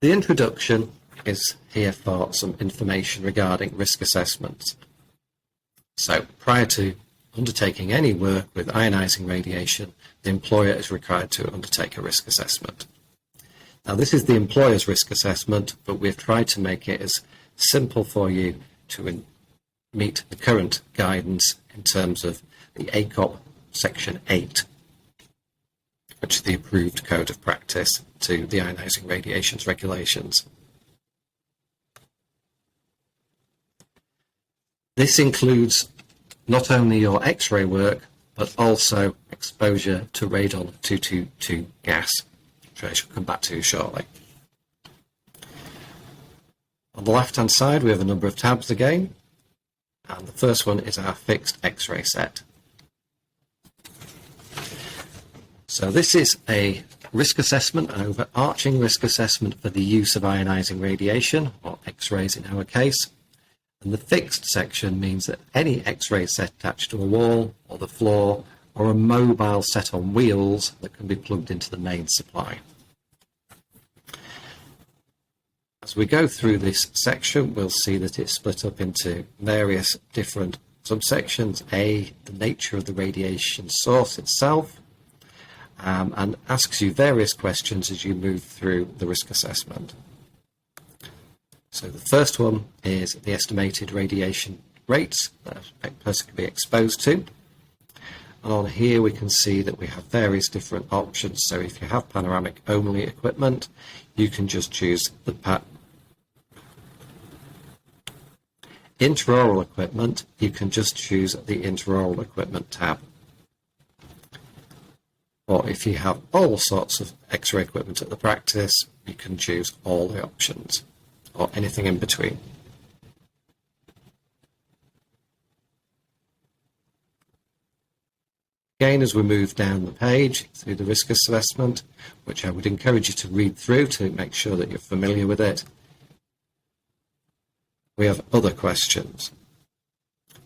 The introduction is here for some information regarding risk assessments. So prior to undertaking any work with ionising radiation, the employer is required to undertake a risk assessment. Now this is the employer's risk assessment, but we've tried to make it as simple for you to meet the current guidance in terms of the ACOP Section 8, which is the approved code of practice to the ionising radiations regulations. This includes not only your X-ray work, but also exposure to radon-222 gas, which I shall come back to shortly. On the left-hand side, we have a number of tabs again, and the first one is our fixed X-ray set. So this is a risk assessment, an overarching risk assessment for the use of ionising radiation, or X-rays in our case. And the fixed section means that any X-ray set attached to a wall or the floor, or a mobile set on wheels that can be plugged into the main supply. As we go through this section, we'll see that it's split up into various different subsections. A, the nature of the radiation source itself, and asks you various questions as you move through the risk assessment. So the first one is the estimated radiation rates that a person can be exposed to. And on here we can see that we have various different options. So if you have panoramic only equipment, you can just choose the intraoral equipment, you can just choose the intraoral equipment tab. Or if you have all sorts of X-ray equipment at the practice, you can choose all the options, or anything in between. Again, as we move down the page through the risk assessment, which I would encourage you to read through to make sure that you're familiar with it, we have other questions.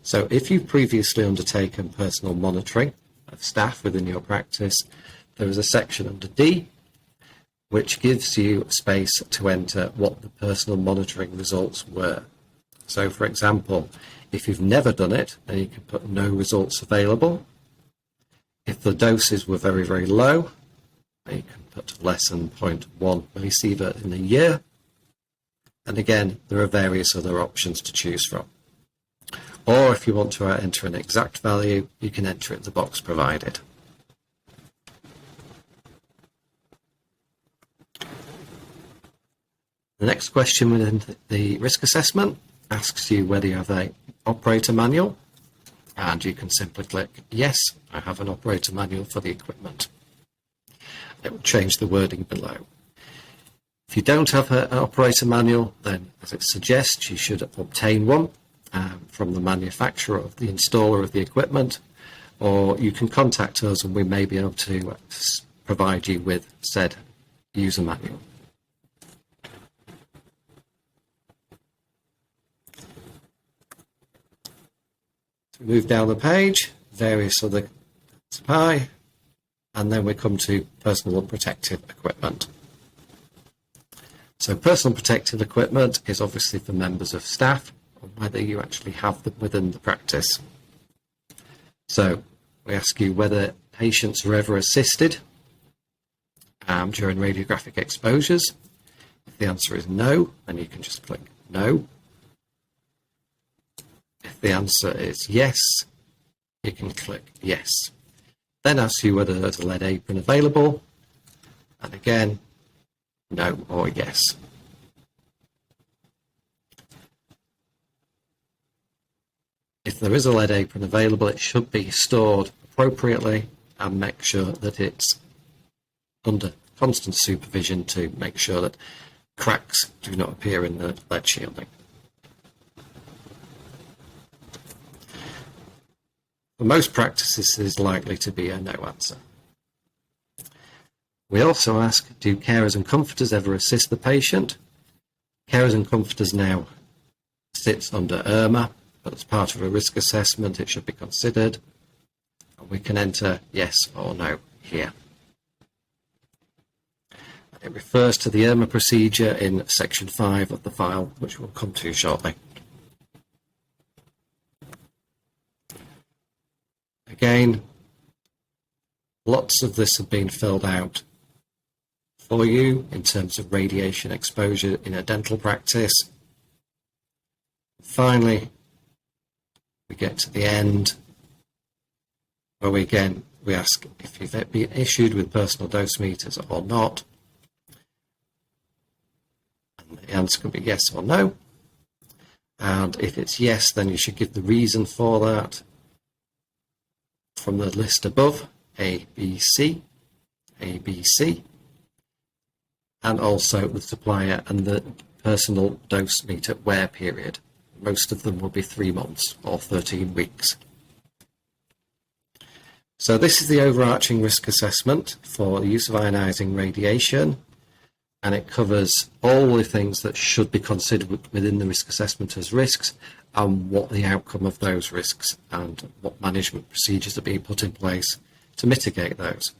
So if you've previously undertaken personal monitoring of staff within your practice, there is a section under D which gives you space to enter what the personal monitoring results were. So for example, if you've never done it, then you can put no results available. If the doses were very, very low, you can put less than 0.1 millisievert in a year. And again, there are various other options to choose from. Or if you want to enter an exact value, you can enter it in the box provided. The next question within the risk assessment asks you whether you have an operator manual, and you can simply click yes, I have an operator manual for the equipment. It will change the wording below. If you don't have an operator manual, then as it suggests, you should obtain one from the manufacturer or the installer of the equipment, or you can contact us and we may be able to provide you with said user manual. Move down the page, various other supply, and then we come to personal protective equipment. So personal protective equipment is obviously for members of staff, or whether you actually have them within the practice. So we ask you whether patients are ever assisted during radiographic exposures. If the answer is no, then you can just click no. If the answer is yes, you can click yes. Then ask you whether there's a lead apron available, and again, no or yes. If there is a lead apron available, it should be stored appropriately and make sure that it's under constant supervision to make sure that cracks do not appear in the lead shielding. For most practices, this is likely to be a no answer. We also ask, do carers and comforters ever assist the patient? Carers and comforters now sits under Irma, but as part of a risk assessment, it should be considered. And we can enter yes or no here. It refers to the Irma procedure in section 5 of the file, which we'll come to shortly. Again, lots of this have been filled out for you in terms of radiation exposure in a dental practice. Finally, we get to the end where we ask if you've been issued with personal dose meters or not. And the answer can be yes or no. And if it's yes, then you should give the reason for that from the list above, A, B, C, and also the supplier and the personal dose meter wear period. Most of them will be 3 months or 13 weeks. So this is the overarching risk assessment for the use of ionizing radiation, and it covers all the things that should be considered within the risk assessment as risks, and what the outcome of those risks and what management procedures are being put in place to mitigate those.